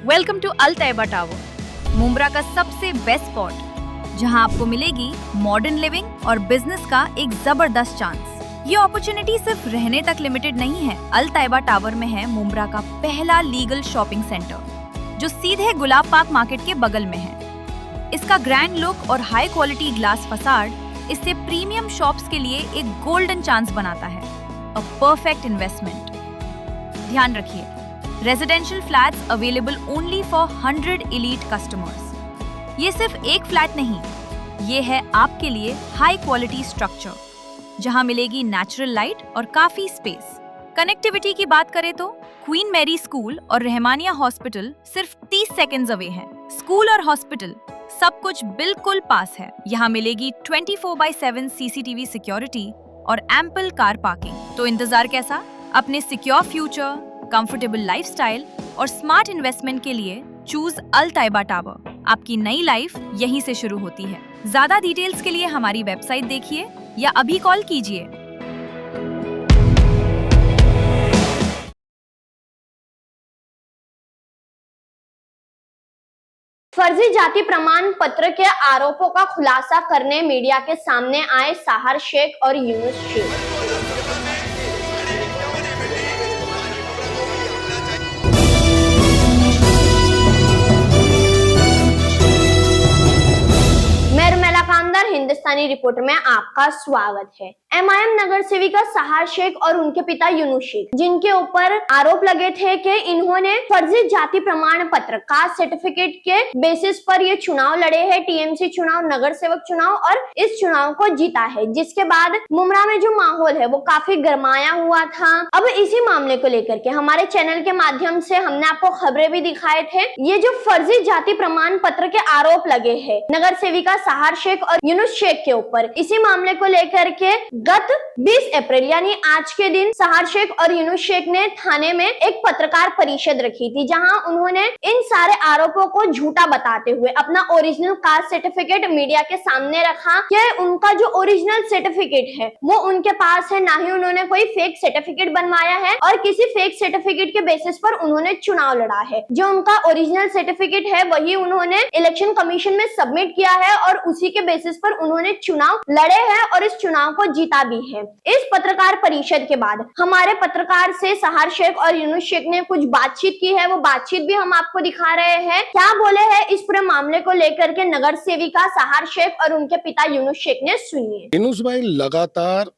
Welcome to Al Tayyaba tower, Mumbra का सबसे best spot, जहां आपको मिलेगी मॉडर्न लिविंग और बिजनेस का एक जबरदस्त चांस। ये अपॉर्चुनिटी सिर्फ रहने तक लिमिटेड नहीं है। अल तैयबा टावर में है मुंब्रा का पहला लीगल शॉपिंग सेंटर, जो सीधे गुलाब पार्क मार्केट के बगल में है। इसका ग्रैंड लुक और हाई क्वालिटी ग्लास फसाड इससे प्रीमियम शॉप्स के लिए एक गोल्डन चांस बनाता है। A perfect investment. ध्यान रखिए, residential flats available only for 100 elite customers. ये सिर्फ एक फ्लैट नहीं, ये है आपके लिए हाई क्वालिटी स्ट्रक्चर, जहां मिलेगी नेचुरल लाइट और काफी स्पेस। कनेक्टिविटी की बात करें तो क्वीन मैरी स्कूल और रहमानिया हॉस्पिटल सिर्फ 30 सेकेंड्स अवे है। स्कूल और हॉस्पिटल सब कुछ बिल्कुल पास है। यहाँ मिलेगी 24/7 CCTV सिक्योरिटी और एम्पल कार पार्किंग। तो इंतजार कैसा? अपने सिक्योर फ्यूचर, कंफर्टेबल लाइफस्टाइल और स्मार्ट इन्वेस्टमेंट के लिए चूज अल तैयबा टावर। आपकी नई लाइफ यहीं से शुरू होती है। ज्यादा डिटेल्स के लिए हमारी वेबसाइट देखिए या अभी कॉल कीजिए। फर्जी जाति प्रमाण पत्र के आरोपों का खुलासा करने मीडिया के सामने आए साहर शेख और यूनुस शेख। हिंदुस्तानी रिपोर्ट में आपका स्वागत है। MIM नगर सेविका साहर शेख और उनके पिता यूनुस शेख, जिनके ऊपर आरोप लगे थे कि इन्होंने फर्जी जाति प्रमाण पत्र कास्ट सर्टिफिकेट के बेसिस पर ये चुनाव लड़े हैं, TMC चुनाव, नगर सेवक चुनाव, और इस चुनाव को जीता है, जिसके बाद मुंब्रा में जो माहौल है वो काफी गरमाया हुआ था। अब इसी मामले को लेकर के हमारे चैनल के माध्यम से हमने आपको खबरें भी दिखाए थे। ये जो फर्जी जाति प्रमाण पत्र के आरोप लगे हैं नगर सेविका साहर शेख और यूनुस शेख के ऊपर, इसी मामले को लेकर के गत 20 अप्रैल यानी आज के दिन साहर शेख और यूनुस शेख ने थाने में एक पत्रकार परिषद रखी थी, जहां उन्होंने इन सारे आरोपों को झूठा बताते हुए अपना ओरिजिनल कास्ट सर्टिफिकेट मीडिया के सामने रखा कि उनका जो ओरिजिनल सर्टिफिकेट है वो उनके पास है, ना ही उन्होंने कोई फेक सर्टिफिकेट बनवाया है और किसी फेक सर्टिफिकेट के बेसिस पर उन्होंने चुनाव लड़ा है। जो उनका ओरिजिनल सर्टिफिकेट है वही उन्होंने इलेक्शन कमीशन में सबमिट किया है और उसी के बेसिस पर उन्होंने चुनाव लड़े हैं और इस चुनाव को जीता भी है। इस पत्रकार परिषद के बाद हमारे पत्रकार से साहर शेख और यूनुस शेख ने कुछ बातचीत की है, वो बातचीत भी हम आपको दिखा रहे हैं। क्या बोले हैं इस पूरे मामले को लेकर के नगर सेविका साहर शेख और उनके पिता यूनुस शेख ने, सुनिए। यूनुस भाई, लगातार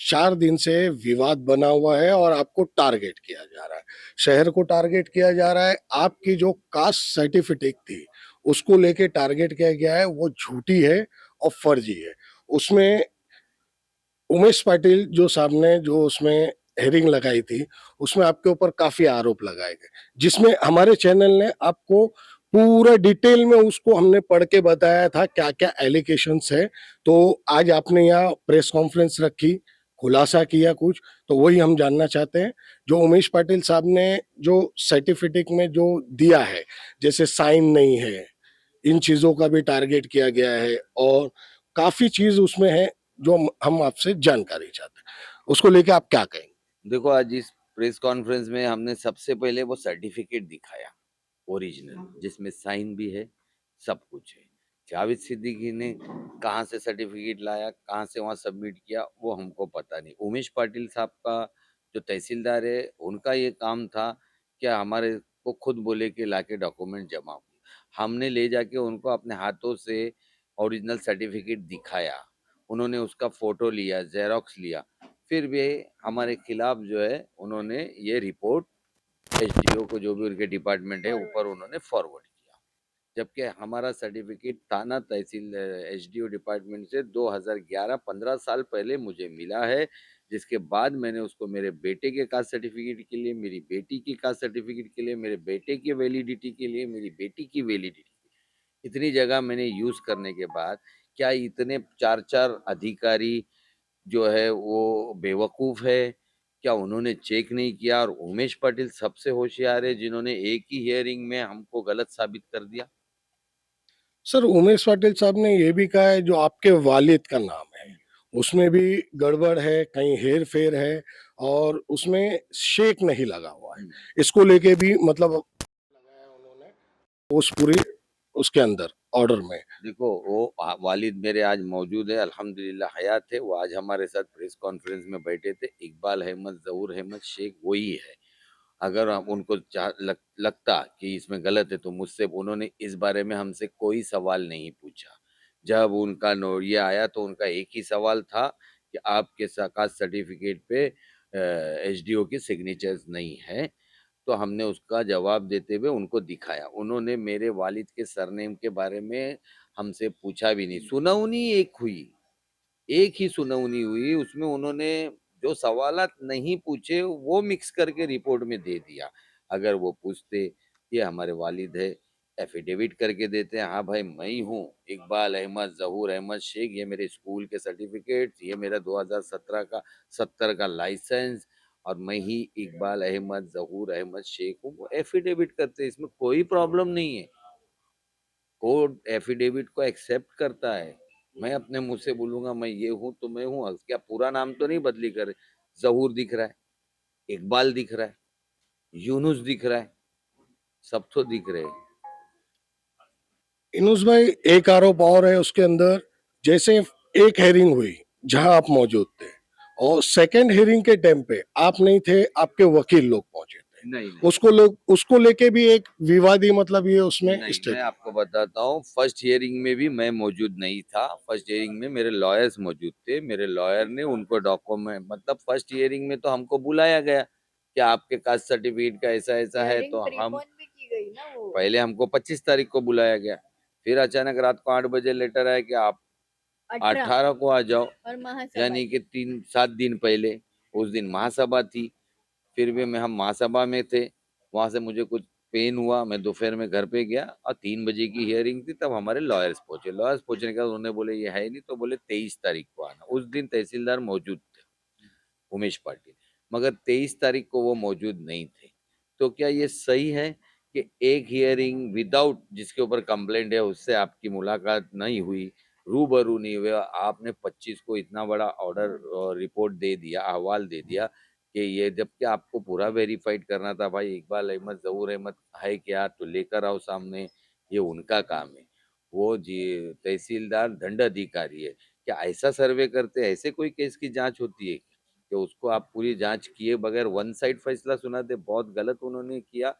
4 दिन से विवाद बना हुआ है और आपको टारगेट किया जा रहा है, शहर को टारगेट किया जा रहा है। आपकी जो कास्ट सर्टिफिकेट थी उसको लेके टारगेट किया गया है, वो झूठी है और फर्जी है। उसमें उमेश पाटिल जो सामने जो उसमें हेरिंग लगाई थी उसमें आपके ऊपर काफी आरोप लगाए गए, जिसमें हमारे चैनल ने आपको पूरा डिटेल में उसको हमने पढ़ के बताया था क्या क्या एलिगेशंस है। तो आज आपने यहाँ प्रेस कॉन्फ्रेंस रखी, खुलासा किया कुछ, तो वही हम जानना चाहते हैं। जो उमेश पाटिल साहब ने जो सर्टिफिकेट में जो दिया है, जैसे साइन नहीं है, इन चीजों का भी टारगेट किया गया है और काफी चीज उसमें है जो हम आपसे जानकारी चाहते हैं। उसको लेके आप क्या कहेंगे? देखो, आज इस प्रेस कॉन्फ्रेंस में हमने सबसे पहले वो सर्टिफिकेट दिखाया ओरिजिनल, जिसमें साइन भी है, सब कुछ है। जावेद सिद्दीकी ने कहाँ से सर्टिफिकेट लाया, कहाँ से वहाँ सबमिट किया, वो हमको पता नहीं। उमेश पाटिल साहब का जो तहसीलदार है, उनका ये काम था कि हमारे को खुद बोले कि लाके डॉक्यूमेंट जमा हो। हमने ले जाके उनको अपने हाथों से ओरिजिनल सर्टिफिकेट दिखाया, उन्होंने उसका फोटो लिया, जेरोक्स लिया, फिर भी हमारे खिलाफ जो है उन्होंने ये रिपोर्ट SDO को, जो भी उनके डिपार्टमेंट है, ऊपर उन्होंने फॉरवर्ड किया। जबकि हमारा सर्टिफिकेट थाना तहसील SDO डिपार्टमेंट से 2011-15 साल पहले मुझे मिला है, जिसके बाद मैंने उसको मेरे बेटे के कास्ट सर्टिफिकेट के लिए, मेरी बेटी की कास्ट सर्टिफिकेट के लिए, मेरे बेटे की वैलिडिटी के लिए, मेरी बेटी की वैलिडिटी, इतनी जगह मैंने यूज करने के बाद क्या इतने 4-4 अधिकारी जो है वो बेवकूफ है? क्या उन्होंने चेक नहीं किया? और उमेश पाटिल सबसे होशियार है, जिन्होंने एक ही हियरिंग में हमको गलत साबित कर दिया। सर, उमेश पाटिल साहब ने ये भी कहा है जो आपके वालिद का नाम है उसमें भी गड़बड़ है, कहीं हेर फेर है और उसमें शेख नहीं लगा हुआ है। इसको लेके भी मतलब लगाया उन्होंने उस पूरी उसके अंदर ऑर्डर में। देखो वो वालिद मेरे आज मौजूद है, अल्हम्दुलिल्लाह हयात है। वो आज हमारे साथ प्रेस कॉन्फ्रेंस में बैठे थे। इकबाल अहमद, ज़हूर अहमद शेख वही है। अगर हम उनको लगता कि इसमें गलत है तो मुझसे उन्होंने इस बारे में हमसे कोई सवाल नहीं पूछा। जब उनका ये आया तो उनका एक ही सवाल था कि आपके कास्ट सर्टिफिकेट पे एसडीओ की सिग्नेचर्स नहीं है। तो हमने उसका जवाब देते हुए उनको दिखाया। उन्होंने मेरे वालिद के सरनेम के बारे में हमसे पूछा भी नहीं। सुनौनी एक हुई, एक ही सुनौनी हुई, उसमें उन्होंने जो सवालात नहीं पूछे वो मिक्स करके रिपोर्ट में दे दिया। अगर वो पूछते ये हमारे वालिद है, एफिडेविट करके देते हैं, हाँ भाई मैं ही हूँ इकबाल अहमद ज़हूर अहमद शेख, ये मेरे स्कूल के सर्टिफिकेट, ये मेरा 2017 का 70 का लाइसेंस और मैं ही इकबाल अहमद ज़हूर अहमद शेख हूँ, वो एफिडेविट करते हैं। इसमें कोई प्रॉब्लम नहीं है। कोर्ट एफिडेविट को एक्सेप्ट करता है। मैं अपने मुंह से बोलूंगा मैं ये हूँ तो मैं हूँ, क्या पूरा नाम तो नहीं बदली करे। जहूर दिख रहा है, इकबाल दिख रहा है, यूनुस दिख रहा है, सब तो दिख रहे हैं। इनुस भाई, एक आरोप और है उसके अंदर। जैसे एक हेयरिंग हुई जहां आप मौजूद थे, और सेकंड हेयरिंग के टाइम पे आप नहीं थे, आपके वकील लोग पहुंचे थे। नहीं उसको लेके भी एक विवादी मतलब ये उसमें नहीं, स्टेट। मैं आपको बताता हूँ, फर्स्ट हियरिंग में भी मैं मौजूद नहीं था। फर्स्ट हियरिंग में मेरे लॉयर्स मौजूद थे। मेरे लॉयर ने उनको डॉक्यूमेंट, मतलब फर्स्ट हियरिंग में तो हमको बुलाया गया कि आपके कास्ट सर्टिफिकेट का ऐसा ऐसा है, तो हम भी की गई ना वो। पहले हमको 25 तारीख को बुलाया गया। फिर अचानक रात को 8 बजे लेटर आया कि आप 18 को आ जाओ, और महासभा यानी कि 3-7 दिन पहले। उस दिन महासभा थी। फिर भी हम महासभा में थे। वहां से मुझे कुछ पेन हुआ, मैं दोपहर में घर पे गया और 3 बजे की हियरिंग थी। तब हमारे लॉयर्स पहुंचे। लॉयर्स पहुंचने के बाद उन्होंने बोले ये है नहीं, तो बोले 23 तारीख को आना। उस दिन तहसीलदार मौजूद थे, उमेश पाटिल, मगर 23 तारीख को वो मौजूद नहीं थे। तो क्या ये सही है कि एक हियरिंग विदाउट, जिसके ऊपर कंप्लेंट है, उससे आपकी मुलाकात नहीं हुई, रूबरू नहीं हुआ, आपने 25 को इतना बड़ा ऑर्डर रिपोर्ट दे दिया, अहवाल दे दिया कि ये, जबकि आपको पूरा वेरीफाइड करना था भाई इकबाल अहमद ज़हूर अहमद है क्या, तो लेकर आओ सामने, ये उनका काम है। वो जी तहसीलदार दंड अधिकारी है। क्या ऐसा सर्वे करते, ऐसे कोई केस की जांच होती है कि उसको आप पूरी जांच किए बगैर वन साइड फैसला सुनाते? बहुत गलत उन्होंने किया,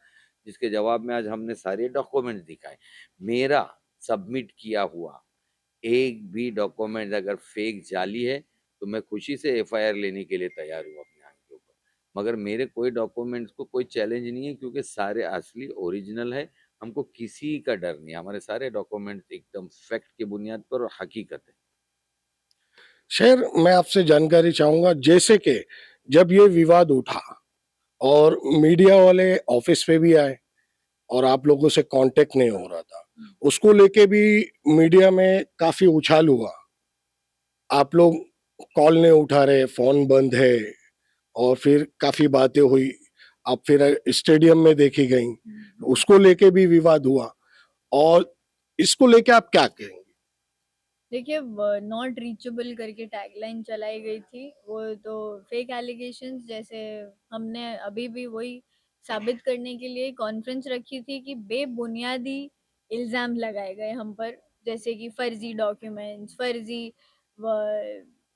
जिसके जवाब में आज हमने सारे डॉक्यूमेंट दिखाए। मेरा सबमिट किया हुआ एक भी डॉक्यूमेंट अगर फेक जाली है तो मैं खुशी से एफआईआर लेने के लिए तैयार हूँ अपने आगे के ऊपर। मगर मेरे कोई डॉक्यूमेंट्स को कोई चैलेंज नहीं है, क्योंकि सारे असली ओरिजिनल है। हमको किसी का डर नहीं है। हमारे सारे डॉक्यूमेंट्स एकदम फैक्ट की बुनियाद पर और हकीकत है। शहर, मैं आपसे जानकारी चाहूंगा, जैसे कि जब ये विवाद उठा और मीडिया वाले ऑफिस पे भी आए और आप लोगों से कांटेक्ट नहीं हो रहा था, उसको लेके भी मीडिया में काफी उछाल हुआ। आप लोग कॉल नहीं उठा रहे, फोन बंद है, और फिर काफी बातें हुई। आप फिर स्टेडियम में देखी गई, उसको लेके भी विवाद हुआ। और इसको लेके आप क्या कहेंगे? देखिए, नॉट रीचेबल करके टैगलाइन चलाई गई थी। वो तो फेक एलिगेशंस, जैसे हमने अभी भी वही साबित करने के लिए कॉन्फ्रेंस रखी थी कि बेबुनियादी इल्ज़ाम लगाए गए हम पर, जैसे कि फर्जी डॉक्यूमेंट्स, फर्जी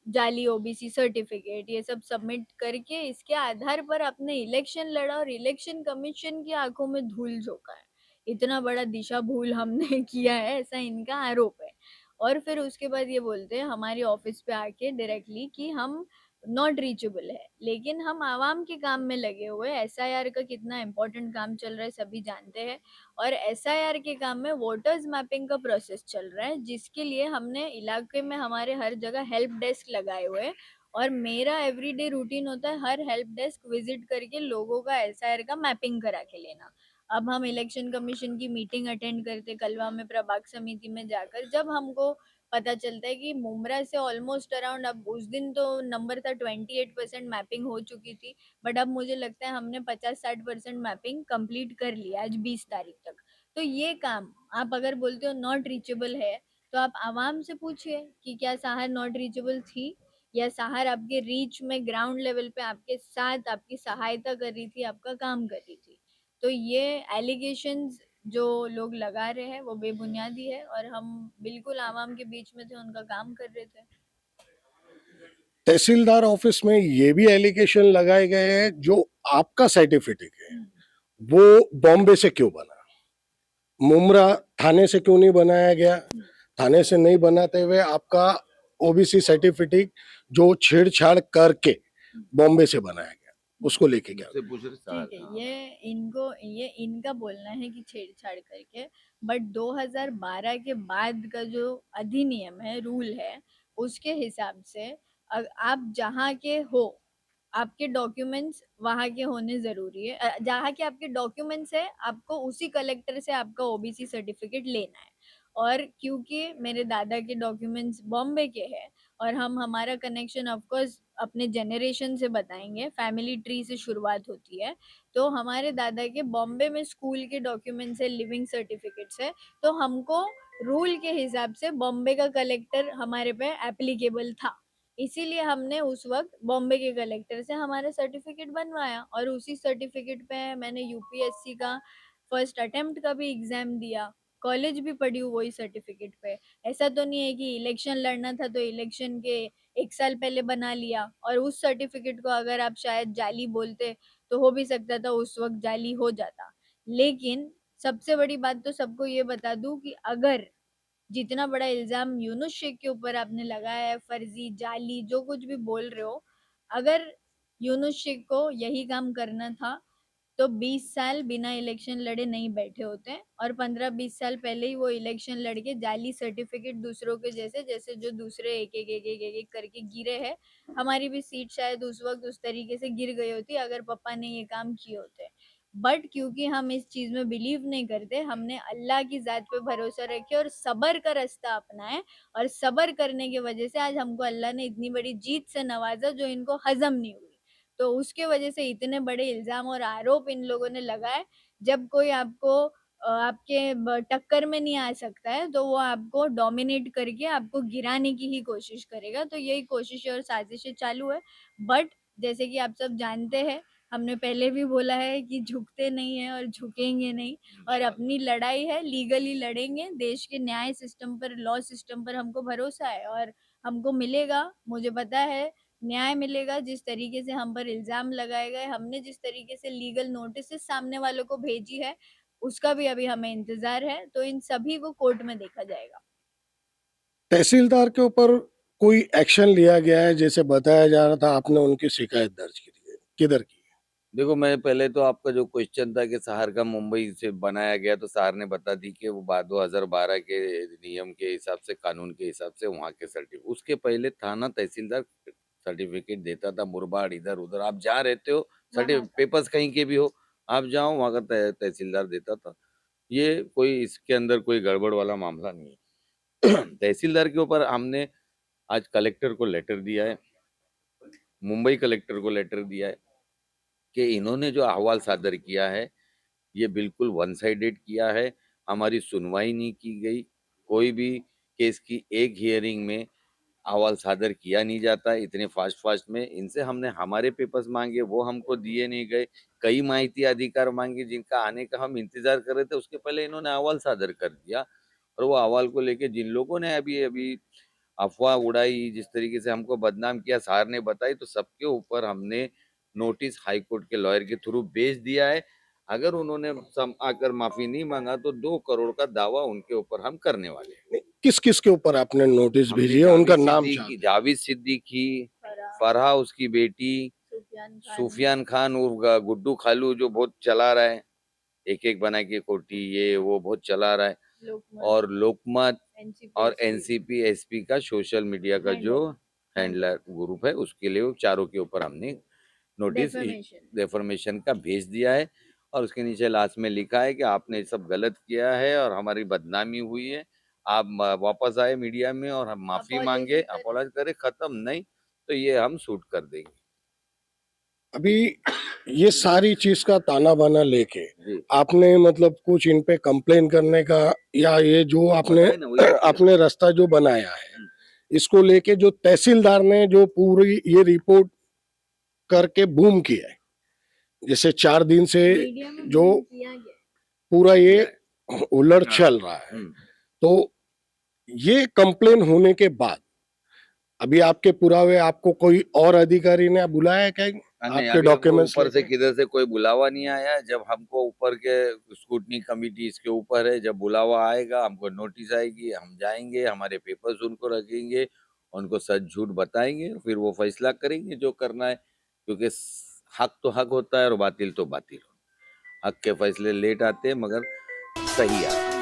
जाली ओबीसी सर्टिफिकेट, ये सब सबमिट करके इसके आधार पर अपने इलेक्शन लड़ा और इलेक्शन कमीशन की आंखों में धूल झोंका है। इतना बड़ा दिशा भूल हमने किया है, ऐसा इनका आरोप है। और फिर उसके बाद ये बोलते हैं हमारे ऑफिस पे आके डायरेक्टली कि हम नॉट रीचेबल है, लेकिन हम आवाम के काम में लगे हुए। एसआईआर का कितना इम्पोर्टेंट काम चल रहा है सभी जानते हैं, और एसआईआर के काम में वोटर्स मैपिंग का प्रोसेस चल रहा है, जिसके लिए हमने इलाके में हमारे हर जगह हेल्प डेस्क लगाए हुए हैं। और मेरा एवरीडे रूटीन होता है हर हेल्प डेस्क विजिट करके लोगों का एसआईआर का मैपिंग करा के लेना। अब हम इलेक्शन कमीशन की मीटिंग अटेंड करते कलवा में प्रभाग समिति में जाकर, जब हमको पता चलता है कि मुमरा से ऑलमोस्ट अराउंड, अब उस दिन तो नंबर था 28% मैपिंग हो चुकी थी, बट अब मुझे लगता है हमने 50-60% मैपिंग कंप्लीट कर लिया आज 20 तारीख तक। तो ये काम आप अगर बोलते हो नॉट रीचेबल है, तो आप आवाम से पूछिए कि क्या सहार नॉट रीचेबल थी, या सहार आपके रीच में ग्राउंड लेवल पे आपके साथ आपकी सहायता कर रही थी, आपका काम कर रही थी। तो ये एलिगेशंस जो लोग लगा रहे हैं वो बेबुनियादी है और हम बिल्कुल आवाम के बीच में थे, उनका काम कर रहे थे। तहसीलदार ऑफिस में ये भी एलिगेशन लगाए गए हैं, जो आपका सर्टिफिकेट है वो बॉम्बे से क्यों बना, मुमरा थाने से क्यों नहीं बनाया गया, थाने से नहीं बनाते हुए आपका ओबीसी सर्टिफिकेट जो छेड़छाड़ करके बॉम्बे से बनाया गया, उसको लेके क्या? मुझसे पूछ रहे ठीक है, सर। ये इनका बोलना है कि छेड़छाड़ करके, बट 2012 के बाद का जो अधिनियम है, रूल है, उसके हिसाब से आप जहाँ के हो, आपके डॉक्यूमेंट्स वहाँ के होने जरूरी है। जहाँ के आपके डॉक्यूमेंट्स है, आपको उसी कलेक्टर से आपका ओबीसी सर्टिफिकेट लेना है। और क्योंकि मेरे दादा के डॉक्यूमेंट्स बॉम्बे के हैं और हम हमारा कनेक्शन ऑफ कोर्स अपने जनरेशन से बताएंगे, फैमिली ट्री से शुरुआत होती है, तो हमारे दादा के बॉम्बे में स्कूल के डॉक्यूमेंट्स है, लिविंग सर्टिफिकेट्स है, तो हमको रूल के हिसाब से बॉम्बे का कलेक्टर हमारे पे एप्लीकेबल था, इसीलिए हमने उस वक्त बॉम्बे के कलेक्टर से हमारा सर्टिफिकेट बनवाया और उसी सर्टिफिकेट पे मैंने यूपीएससी का फर्स्ट अटेम्प्ट का भी एग्जाम दिया, कॉलेज भी पढ़ी हूँ वही सर्टिफिकेट पे। ऐसा तो नहीं है कि इलेक्शन लड़ना था तो इलेक्शन के 1 साल पहले बना लिया, और उस सर्टिफिकेट को अगर आप शायद जाली बोलते तो हो भी सकता था, उस वक्त जाली हो जाता। लेकिन सबसे बड़ी बात तो सबको ये बता दूं कि अगर जितना बड़ा इल्जाम यूनुस शेख के ऊपर आपने लगाया है, फर्जी, जाली, जो कुछ भी बोल रहे हो, अगर यूनुस शेख को यही काम करना था तो 20 साल बिना इलेक्शन लड़े नहीं बैठे होते, और 15-20 साल पहले ही वो इलेक्शन लड़के जाली सर्टिफिकेट दूसरों के जैसे जैसे जो दूसरे एक एक करके गिरे हैं, हमारी भी सीट शायद उस वक्त उस तरीके से गिर गई होती अगर पापा ने ये काम किए होते। बट क्योंकि हम इस चीज में बिलीव नहीं करते, हमने अल्लाह की जात पे भरोसा रखे और सबर का रास्ता अपनाए, और सबर करने की वजह से आज हमको अल्लाह ने इतनी बड़ी जीत से नवाजा जो इनको हजम नहीं हुई। तो उसके वजह से इतने बड़े इल्जाम और आरोप इन लोगों ने लगाए। जब कोई आपको आपके टक्कर में नहीं आ सकता है तो वो आपको डोमिनेट करके आपको गिराने की ही कोशिश करेगा, तो यही कोशिशें और साजिशें चालू है। बट जैसे कि आप सब जानते हैं, हमने पहले भी बोला है कि झुकते नहीं है और झुकेंगे नहीं, और अपनी लड़ाई है, लीगली लड़ेंगे, देश के न्याय सिस्टम पर, लॉ सिस्टम पर हमको भरोसा है और हमको मिलेगा, मुझे पता है न्याय मिलेगा। जिस तरीके से हम पर इल्जाम लगाए गए, हमने जिस तरीके से लीगल नोटिस सामने वालों को भेजी है, उसका भी अभी हमें इंतजार है, तो इन सभी को कोर्ट में देखा जाएगा। तहसीलदार के ऊपर कोई एक्शन लिया गया है? जैसे बताया जा रहा था आपने उनकी शिकायत दर्ज की है, किधर की है? देखो, मैं पहले तो आपका जो क्वेश्चन था कि सहार का मुंबई से बनाया गया, तो सहार ने बता दी कि वो 2012 के नियम के हिसाब से, कानून के हिसाब से वहाँ के सर्टिफिकेट, उसके पहले थाना तहसीलदार सर्टिफिकेट देता था, मुरबाड इधर उधर आप जहाँ रहते हो, सर्टिफिकेट पेपर्स कहीं के भी हो, आप जाओ वहाँ का तहसीलदार देता था। ये कोई इसके अंदर कोई गड़बड़ वाला मामला नहीं है। तहसीलदार के ऊपर हमने आज कलेक्टर को लेटर दिया है, मुंबई कलेक्टर को लेटर दिया है कि इन्होंने जो अहवाल सादर किया है ये बिल्कुल वन साइडेड किया है, हमारी सुनवाई नहीं की गई, कोई भी केस की एक हियरिंग में अहवाल सादर किया नहीं जाता इतने फास्ट में। इनसे हमने हमारे पेपर्स मांगे, वो हमको दिए नहीं गए। कई माहिती अधिकार मांगे जिनका आने का हम इंतजार कर रहे थे, उसके पहले इन्होंने अहवाल सादर कर दिया। और वो अहवाल को लेके जिन लोगों ने अभी अभी अफवाह उड़ाई, जिस तरीके से हमको बदनाम किया, सार ने बताई, तो सबके ऊपर हमने नोटिस हाई कोर्ट के लॉयर के थ्रू भेज दिया है। अगर उन्होंने आकर माफी नहीं मांगा तो 2 करोड़ का दावा उनके ऊपर हम करने वाले हैं। किस किस के ऊपर आपने नोटिस हमने भेजी है, उनका नाम चाहते हैं? जावेद सिद्दीकी, फरहा उसकी बेटी, सूफियान खान उर्फ गुड्डू खालू जो बहुत चला रहा है, एक बना के कोठी, ये वो बहुत चला रहा है, और लोकमत और एनसीपी एसपी का सोशल मीडिया का जो हैंडलर ग्रुप है, उसके लिए वो चारों के ऊपर हमने नोटिस डेफर्मेशन का भेज दिया है। और उसके नीचे लास्ट में लिखा है कि आपने सब गलत किया है और हमारी बदनामी हुई है, आप वापस आए मीडिया में और हम माफी मांगे, अपॉलोज करें, खत्म, नहीं तो ये हम शूट कर देंगे। अभी ये सारी चीज का ताना बाना लेके जी, आपने मतलब कुछ इन पे कंप्लेन करने का, या ये जो आपने बताए ना, वही आपने रास्ता जो बनाया है इसको लेके जो तहसीलदार ने जो पूरी ये रिपोर्ट करके बूम किया है, जैसे 4 दिन से जो पूरा ये उलट हाँ। चल रहा है। हम्म, तो ये कंप्लेन होने के बाद अभी आपके पुरावे आपको कोई और अधिकारी ने बुलाया है क्या नहीं, आपके अभी हमको डॉक्यूमेंट्स ऊपर से लेके? किधर से कोई बुलावा नहीं आया। जब हमको ऊपर के स्क्रूटनी कमिटी इसके ऊपर है, जब बुलावा आएगा हमको नोटिस आएगी, हम जाएंगे, हमारे पेपर्स उनको रखेंगे, उनको सच झूठ बताएंगे, फिर वो फैसला करेंगे जो करना है। क्योंकि हक तो हक होता है और बातिल तो बातिल होता है। हक के फैसले लेट आते हैं मगर सही आते हैं।